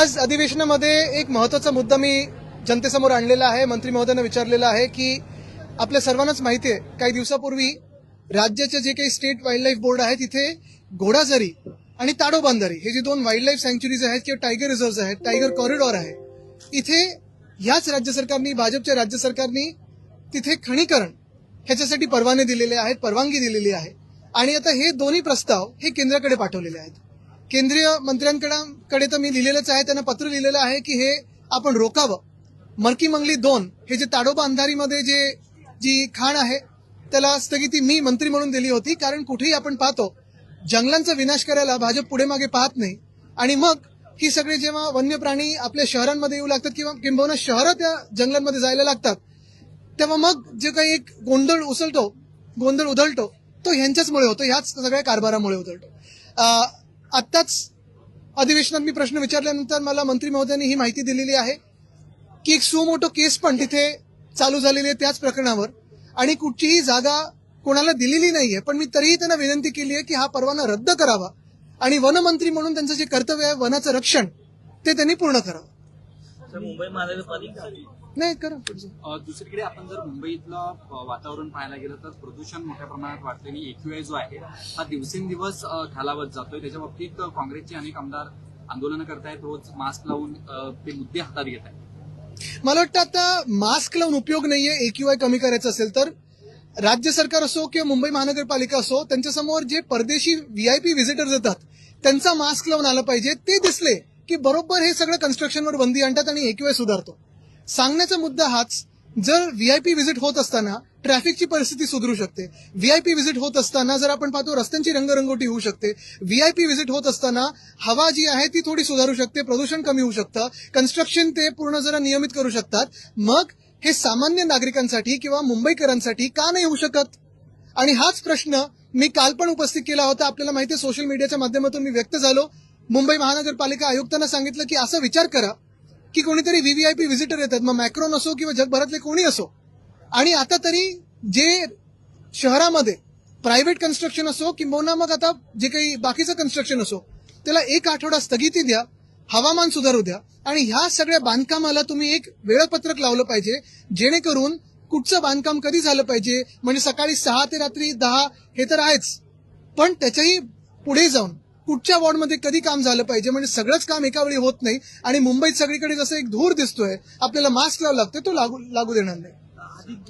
आज अधिवेशनामध्ये एक महत्त्वाचा मुद्दा मी जनतेसमोर आणलेला आहे. मंत्री महोदयांना विचारलेला आहे की आपल्या सर्वांनाच माहिती आहे काही दिवसापूर्वी राज्याचे जे काही स्टेट वाईल्ड लाईफ बोर्ड आहे तिथे घोडाझरी आणि ताडोबांधारी हे जे दोन वाईल्ड लाईफ सँक्च्युरीज आहेत किंवा टायगर रिझर्व्ह आहेत, टायगर कॉरिडॉर आहे, इथे ह्याच राज्य सरकारनी, भाजपच्या राज्य सरकारनी तिथे खणीकरण ह्याच्यासाठी परवाने दिलेले आहेत, परवानगी दिलेली आहे. आणि आता हे दोन्ही प्रस्ताव हे केंद्राकडे पाठवलेले आहेत. केंद्रीय मंत्र्यांकडे तर मी लिहिलेलंच आहे, त्यांना पत्र लिहिलेलं आहे की हे आपण रोकावं. मरकी मंगली 2 हे जे ताडोबा अंधारीमध्ये जी खाण आहे त्याला स्थगिती मी मंत्री म्हणून दिली होती. कारण कुठेही आपण पाहतो जंगलांचा विनाश करायला भाजप पुढे मागे पाहत नाही. आणि मग ही सगळे जेव्हा वन्य प्राणी आपल्या शहरांमध्ये येऊ लागतात किंवा किंबहुना शहरं त्या जंगलांमध्ये जायला लागतात तेव्हा मग जे काही एक गोंधळ उधळतो तो ह्यांच्याचमुळे होतो, ह्याच सगळ्या कारभारामुळे उधळतो. आत्ताच अधिवेशनात मी प्रश्न विचारल्यानंतर मला मंत्री महोदयांनी ही माहिती दिलेली आहे की एक सुमोटो केस पण तिथे चालू झालेली आहे त्याच प्रकरणावर आणि कुठचीही जागा कोणाला दिलेली नाहीये. पण मी तरीही त्यांना विनंती केली आहे की हा परवाना रद्द करावा आणि वनमंत्री म्हणून त्यांचं जे कर्तव्य आहे वनाचं रक्षण ते त्यांनी पूर्ण करावं. मुंबई महानगरपालिका नाही करा. दुसरीकडे आपण जर मुंबईतलं वातावरण पाहायला गेलं तर प्रदूषण मोठ्या प्रमाणात वाढलेली AQI जो आहे हा दिवसेंदिवस खालावत जातोय. त्याच्या बाबतीत काँग्रेसचे अनेक आमदार आंदोलनं करतायत, रोज मास्क लावून ते मुद्दे हातात घेत आहेत. मला वाटतं आता मास्क लावून उपयोग नाहीये. AQI कमी करायचं असेल तर राज्य सरकार असो किंवा मुंबई महानगरपालिका असो त्यांच्यासमोर जे परदेशी VIP व्हिजिटर्स येतात त्यांचा मास्क लावून आलं पाहिजे. ते दिसले की बरोबर हे सगळं कन्स्ट्रक्शनवर बंदी आणतात आणि AQI सुधारतो. सांगण्याचा मुद्दा हाच, जर VIP व्हिजिट होत असताना ट्रॅफिकची परिस्थिती सुधारू शकते. VIP व्हिजिट होत असताना जर आपण पाहतो रस्त्यांची रंगरंगोटी होऊ शकते. VIP व्हिजिट होत असताना हवा जी आहे ती थोडी सुधारू शकते, प्रदूषण कमी होऊ शकतं, कन्स्ट्रक्शन ते पूर्ण जरा नियमित करू शकतात. मग हे सामान्य नागरिकांसाठी किंवा मुंबईकरांसाठी का नाही होऊ शकत? आणि हाच प्रश्न मी काल पण उपस्थित केला होता. आपल्याला माहिती आहे सोशल मीडियाच्या माध्यमातून मी व्यक्त झालो. मुंबई महानगरपालिका आयुक्तांना सांगितलं की असं विचार करा की कोणीतरी VVIP व्हिजिटर येतात, मग मॅक्रॉन असो किंवा जगभरातले कोणी असो, आणि आता तरी जे शहरामध्ये प्रायव्हेट कन्स्ट्रक्शन असो किंवा मग आता जे काही बाकीचं कन्स्ट्रक्शन असो त्याला 1 आठवडा स्थगिती द्या, हवामान सुधारू द्या आणि ह्या सगळ्या बांधकामाला तुम्ही एक वेळापत्रक लावलं पाहिजे जेणेकरून कुठचं बांधकाम कधी झालं पाहिजे. म्हणजे सकाळी 6 ते रात्री 10 हे तर आहेच, पण त्याच्याही पुढे जाऊन कुठच्या वॉर्डमध्ये कधी काम झालं पाहिजे. म्हणजे सगळंच काम एका वेळी होत नाही आणि मुंबईत सगळीकडे जसं एक धूर दिसतोय आपल्याला मास्क लावावं लागतोय तो लागू देणार नाही.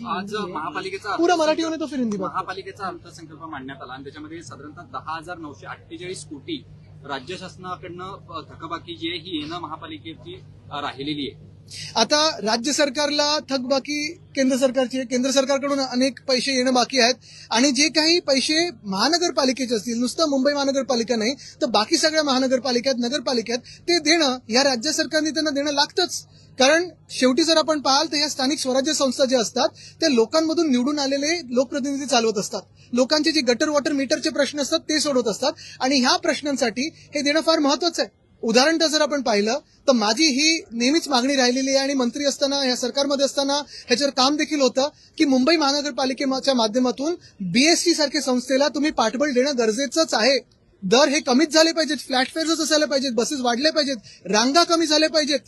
आज महापालिकेचा पुरा मराठी होणे तो फिर हिंदी महापालिकेचा अर्थसंकल्प मांडण्यात आला आणि त्याच्यामध्ये साधारणतः 10,948 कोटी राज्य शासनाकडनं थकबाकी जी आहे ही येणं महापालिकेची राहिलेली आहे. आता राज्य सरकारला थकबाकी केंद्र सरकारची आहे, केंद्र सरकारकडून अनेक पैसे येणं बाकी आहेत आणि जे काही पैसे महानगरपालिकेचे असतील, नुसतं मुंबई महानगरपालिका नाही तर बाकी सगळ्या महानगरपालिका नगरपालिका ते देणं या राज्य सरकारने त्यांना देणं लागतंच. कारण शेवटी जर आपण पाहाल तर ह्या स्थानिक स्वराज्य संस्था ज्या असतात ते लोकांमधून निवडून आलेले लोकप्रतिनिधी चालवत असतात. लोकांचे जे गटर वॉटर मीटरचे प्रश्न असतात ते सोडवत असतात आणि ह्या प्रश्नांसाठी हे देणं फार महत्वाचं आहे. उदाहरणतः जर आपण पाहिलं तर माझी ही नेहमीच मागणी राहिलेली आहे आणि मंत्री असताना या सरकारमध्ये असताना ह्याच्यावर काम देखील होतं की मुंबई महानगरपालिकेच्या माध्यमातून BST सारख्या संस्थेला तुम्ही पाठबळ देणं गरजेचंच आहे. दर हे कमीच झाले पाहिजेत, फ्लॅट फेअर्स असायला पाहिजेत, बसेस वाढल्या पाहिजेत, रांगा कमी झाल्या पाहिजेत.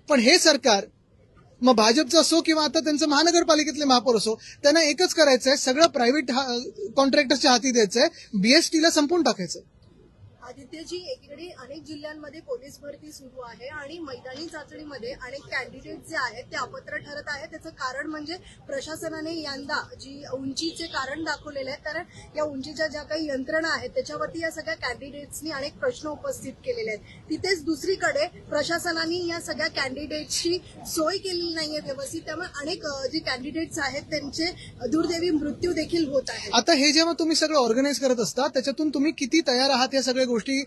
पण हे सरकार मग भाजपचं असो किंवा आता त्यांचं महानगरपालिकेतले महापौर असो त्यांना एकच करायचं आहे, सगळं प्रायव्हेट कॉन्ट्रॅक्टरच्या हाती द्यायचं आहे, BSTला संपवून टाकायचं. आदित्यजी, एकीकडे अनेक जिल्ह्यांमध्ये पोलीस भरती सुरू आहे आणि मैदानी चाचणीमध्ये अनेक कॅन्डिडेट जे आहेत ते अपात्र ठरत आहेत. त्याचं कारण म्हणजे प्रशासनाने यंदा जी उंचीचे कारण दाखवलेले आहेत, कारण या उंचीच्या ज्या काही यंत्रणा आहेत त्याच्यावरती या सगळ्या कॅन्डिडेट्सनी अनेक प्रश्न उपस्थित केलेले आहेत. तिथेच दुसरीकडे प्रशासनाने या सगळ्या कॅन्डिडेट्सची सोय केलेली नाहीये व्यवस्थित, त्यामुळे अनेक जे कॅन्डिडेट्स आहेत त्यांचे दुर्दैवी मृत्यू देखील होत आहेत. आता हे जेव्हा तुम्ही सगळं ऑर्गनाईज करत असता त्याच्यातून तुम्ही किती तयार आहात या सगळ्या गोष्टी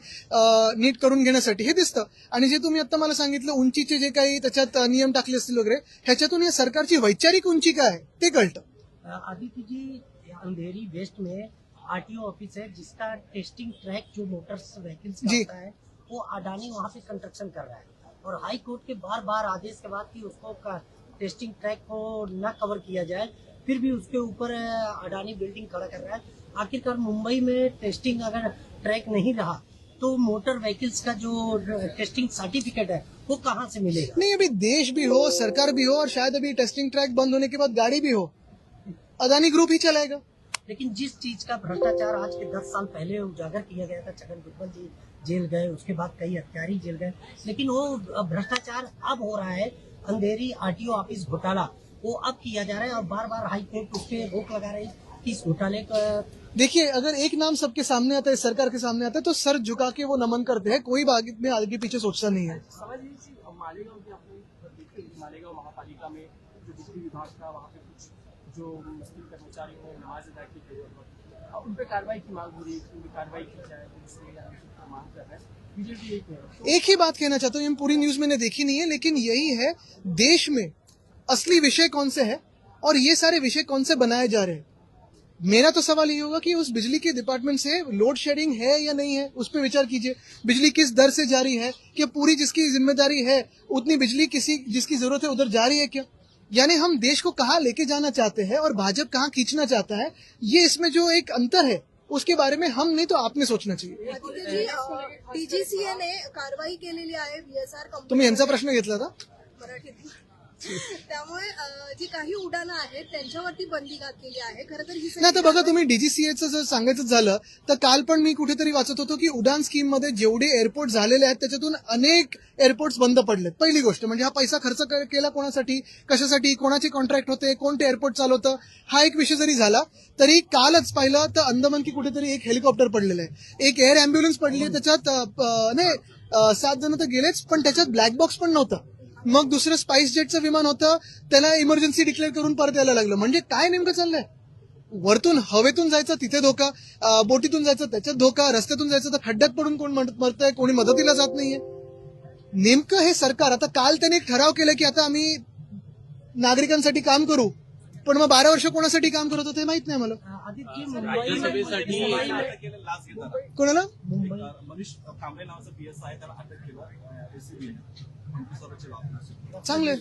नीट करून घेण्यासाठी हे दिसतं. आणि जे तुम्ही आता मला सांगितलं उंचीचे जे काही त्याच्यात नियम टाकले असतील वगैरे ह्याच्यातून या सरकारची वैचारिक उंची काय आहे ते कळतं. आदित्य जी, अंधेरी वेस्ट में RTO ऑफिस है जिसका टेस्टिंग ट्रैक जो मोटर्स व्हीकल्स का होता है वो अडानी वहाँ पे कंस्ट्रक्शन कर रहा है और हाई कोर्ट के बार आदेश के बाद कि उसको टेस्टिंग ट्रैक को न कवर किया जाए फिर भी उसके ऊपर अडानी बिल्डिंग खड़ा कर रहा है. आखिरकार मुंबई में टेस्टिंग अगर ट्रैक नहीं रहा तो मोटर व्हीकल्स का जो टेस्टिंग सर्टिफिकेट है वो कहाँ से मिलेगा? नहीं, अभी देश भी हो, सरकार भी हो, और शायद अभी टेस्टिंग ट्रैक बंद होने के बाद गाड़ी भी हो, अदानी ग्रुप ही चलाएगा। लेकिन जिस चीज का भ्रष्टाचार आज के 10 साल पहले उजागर किया गया था, छगन भुजबल जी जेल गए, उसके बाद कई हत्यारी जेल गए, लेकिन वो भ्रष्टाचार अब हो रहा है। अंधेरी आरटीओ ऑफिस घोटाला वो अब किया जा रहा है और बार बार हाई कोर्ट उस पर रोक लगा रही है कि इस घोटाले का। देखिए, अगर एक नाम सबके सामने आता है, सरकार के सामने आता है, तो सर झुका के वो नमन करते हैं, कोई आगे पीछे सोचता नहीं है। समझ लीजिए मालेगांव की आपने देखी, मालेगांव महापालिका में जो बिजली विभाग का, वहाँ पे कुछ जो मुस्लिम कर्मचारियों ने नमाज अदा की थी, उन पर कार्रवाई की मांग हो रही है, उन पर कार्रवाई की जाए, तो इसलिए मांग कर रहे हैं। बीजेपी एक है। एक ही बात कहना चाहता हूँ, पूरी न्यूज मैंने देखी नहीं है, लेकिन यही है, देश में असली विषय कौन से है और ये सारे विषय कौन से बनाए जा रहे हैं। मेरा तो सवाल ये होगा कि उस बिजली के डिपार्टमेंट से लोड शेडिंग है या नहीं है, उस पर विचार कीजिए। बिजली किस दर से जारी है, क्या पूरी जिसकी जिम्मेदारी है उतनी बिजली किसी जिसकी जरूरत है उधर जा रही है क्या? यानी हम देश को कहाँ लेके जाना चाहते हैं और भाजपा कहाँ खींचना चाहता है, ये इसमें जो एक अंतर है उसके बारे में हम नहीं तो आपने सोचना चाहिए। आदित्य जी, डीजीसीए ने कारवाई केलेली आहे VSR कंपनी। तुम्ही यांचा प्रश्न घेतला था? मराठीत। त्यामुळे जी काही उड्डाणं आहेत त्यांच्यावरती बंदी घातलेली आहे। खरं तर ही नाही, तर बघा, तुम्ही डीजीसीएचं जर सांगायचं झालं तर काल पण मी कुठेतरी वाचत होतो की उडान स्कीम मध्ये जेवढे एअरपोर्ट झालेले आहेत त्याच्यातून अनेक एअरपोर्ट्स बंद पडलेत। पहिली गोष्ट म्हणजे हा पैसा खर्च केला कोणासाठी, कशासाठी, कोणाचे कॉन्ट्रॅक्ट होते, कोणते एअरपोर्ट चालवतं, हा एक विषय जरी झाला तरी कालच पाहिलं तर अंदमान की कुठेतरी एक हेलिकॉप्टर पडलेलं आहे, एक एअर अँब्युलन्स पडली आहे, त्याच्यात 7 जण तर गेलेच, पण त्याच्यात ब्लॅक बॉक्स पण नव्हता। मग दुसरं स्पाइस जेटचं विमान होतं, त्याला इमर्जन्सी डिक्लेअर करून परत यायला लागलं। म्हणजे काय नेमकं चाललंय? वरतून हवेतून जायचं तिथे धोका, बोटीतून जायचं त्याच्यात धोका, रस्त्यातून जायचं तर खड्ड्यात पडून कोण मरतंय, कोणी मदतीला जात नाहीये। नेमकं हे सरकार, आता काल त्याने एक ठराव केला की आता आम्ही नागरिकांसाठी काम करू, पण मग 12 वर्ष कोणासाठी काम करत होते माहित नाही मला। आदित्य राज्यसभेसाठी कोणाला? मुंबई मनीष कांबळे नावाचा पीएस आहे, त्याला अटक केलं एसीबीने अमृतसरच्या बाबतीत. चांगले।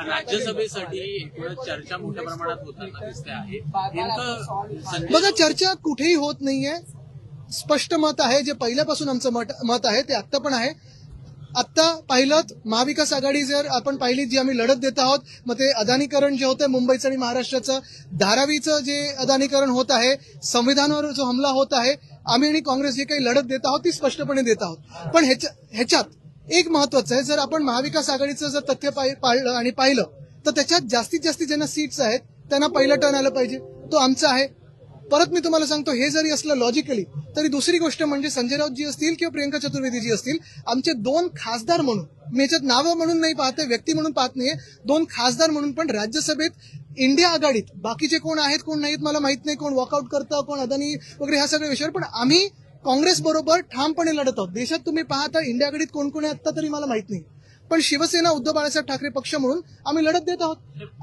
राज्यसभेसाठी एकूणच चर्चा मोठ्या प्रमाणात होताना दिसते आहे। नेमकं संजय बघा, चर्चा कुठेही होत नाहीये, स्पष्ट मत आहे, जे पहिल्यापासून आमचं मत आहे ते आत्ता पण आहे। आत्ता पाहिलं महाविकास आघाडी जर आपण पाहिली जी आम्ही लढत देत आहोत, मग ते अदानीकरण जे होतंय मुंबईचं आणि महाराष्ट्राचं, धारावीचं जे अदानीकरण होत आहे, संविधानावर जो हमला होत आहे, आम्ही आणि काँग्रेस जे काही लढत देत आहोत ती स्पष्टपणे देत आहोत। पण ह्याच्यात एक महत्वाचं आहे, जर आपण महाविकास आघाडीचं जर तथ्य पाळलं आणि पाहिलं तर त्याच्यात जास्तीत जास्त ज्यांना सीट्स आहेत त्यांना पहिलं टर्न आलं पाहिजे, तो आमचा आहे। परत मी तुम्हाला सांगतो, हे जरी असलं लॉजिकली तरी दुसरी गोष्ट म्हणजे संजय राऊत जी असतील किंवा प्रियंका चतुर्वेदी जी असतील, आमचे 2 खासदार म्हणून, मी याच्यात नावं म्हणून नाही पाहते, व्यक्ती म्हणून पाहत नाहीये, 2 खासदार म्हणून पण राज्यसभेत इंडिया आघाडीत बाकीचे कोण आहेत कोण नाहीत मला माहित नाही, कोण वॉकआउट करतं, कोण अदानी वगैरे, ह्या सगळ्या विषयावर पण आम्ही काँग्रेस बरोबर ठामपणे लढत आहोत। देशात तुम्ही पाहता इंडिया आघाडीत कोण कोण आहे आता तरी मला माहित नाही, पण शिवसेना उद्धव बाळासाहेब ठाकरे पक्ष म्हणून आम्ही लढत देत आहोत।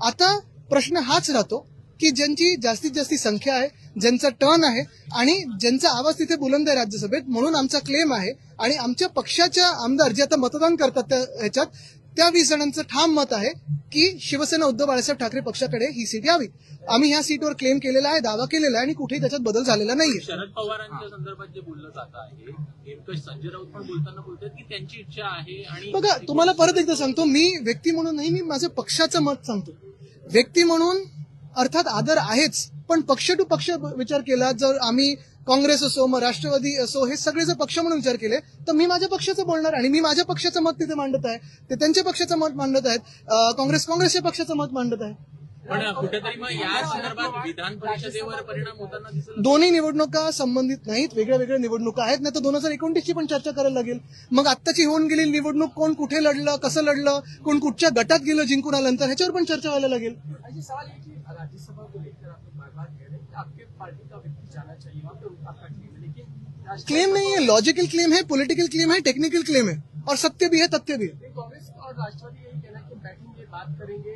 आता प्रश्न हाच राहतो की ज्यांची जास्तीत जास्त संख्या आहे, ज्यांचा टर्न आहे आणि ज्यांचा आवाज तिथे बुलंद आहे राज्यसभेत, म्हणून आमचा क्लेम आहे आणि आमच्या पक्षाच्या आमदार जे आता मतदान करतात ह्याच्यात त्या 20 जणांचं ठाम मत आहे की शिवसेना उद्धव बाळासाहेब ठाकरे पक्षाकडे ही सीट यावी। आम्ही ह्या सीटवर क्लेम केलेला आहे, दावा केलेला आहे आणि कुठेही त्याच्यात बदल झालेला नाहीये। शरद पवारांच्या संदर्भात जे बोललं जात आहे, नेमकं संजय राऊत पण बोलताना बोलतात की त्यांची इच्छा आहे। आणि बघा, तुम्हाला परत एकदा सांगतो, मी व्यक्ती म्हणून नाही, मी माझं पक्षाचं मत सांगतो। व्यक्ती म्हणून अर्थात आदर आहेच, पण पक्ष टू पक्ष विचार केला, जर आम्ही काँग्रेस असो मग राष्ट्रवादी असो हे सगळे जर पक्ष म्हणून विचार केले तर मी माझ्या पक्षाचं बोलणार आणि मी माझ्या पक्षाचं मत तिथे मांडत आहे, ते त्यांच्या पक्षाचं मत मांडत आहेत, काँग्रेसच्या पक्षाचं मत मांडत आहे। पण कुठेतरी मग या संदर्भात विधान परिषदेवर परिणाम होताना दिसत। दोन्ही निवडणुका संबंधित नाहीत, वेगळ्या वेगळ्या निवडणुका आहेत, नाही तर 2029ची पण चर्चा करायला लागेल। मग आत्ताची होऊन गेलेली निवडणूक कोण कुठे लढलं, कसं लढलं, कोण कुठच्या गटात गेलं जिंकून आल्यानंतर, ह्याच्यावर पण चर्चा व्हायला लागेल। अजी सवाल है कि राज्यसभा को लेकर आप लोग बार-बार कह रहे हैं कि आपके पार्टी का व्यक्ति जाना चाहिए वहाँ पे, आपका क्लेम है, लेकिन क्लेम नहीं है, लॉजिकल क्लेम है, पॉलिटिकल क्लेम है, टेक्निकल क्लेम है और सत्य भी है, तथ्य भी है। कांग्रेस और राष्ट्रवादी यही कहना है कि बैठेंगे, बात करेंगे,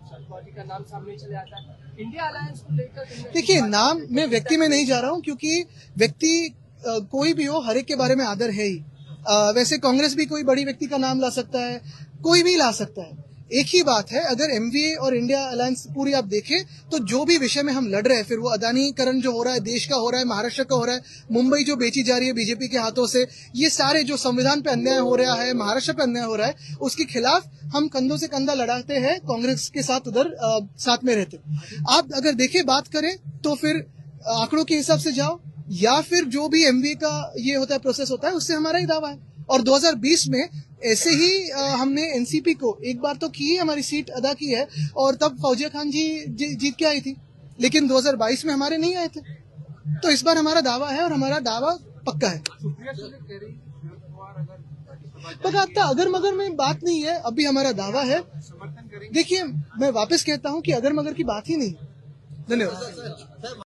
शरद पवार जी का नाम सामने चले आता है। इंडिया अलायंस को लेकर देखिए, नाम मैं व्यक्ति में नहीं जा रहा हूं क्योंकि व्यक्ति कोई भी हो, हर एक के बारे में आदर है ही। वैसे कांग्रेस भी कोई बड़ी व्यक्ति का नाम ला सकता है, कोई भी ला सकता है। एक ही बात है, अगर एमवीए और इंडिया अलायंस पूरी आप देखें तो जो भी विषय में हम लड़ रहे हैं, फिर वो अदानीकरण जो हो रहा है, देश का हो रहा है, महाराष्ट्र का हो रहा है, मुंबई जो बेची जा रही है बीजेपी के हाथों से, ये सारे जो संविधान पे अन्याय हो रहा है, महाराष्ट्र पे अन्याय हो रहा है, उसके खिलाफ हम कंधों से कंधा लड़ाते हैं कांग्रेस के साथ, उधर साथ में रहते। आप अगर देखें, बात करें तो फिर आंकड़ों के हिसाब से जाओ, या फिर जो भी एमवीए का ये होता है, प्रोसेस होता है, उससे हमारा ही दावा है। और 2020 में ऐसे ही हमने एनसीपी को एक बार तो की हमारी सीट अदा की है, और तब फौजिया खान जी जीत के आई थी, लेकिन 2022 में हमारे नहीं आए थे। तो इस बार हमारा दावा है और हमारा दावा पक्का है। पता आता अगर मगर में बात नहीं है, अभी हमारा दावा है। देखिए, मैं वापस कहता हूं कि अगर मगर की बात ही नहीं। धन्यवाद।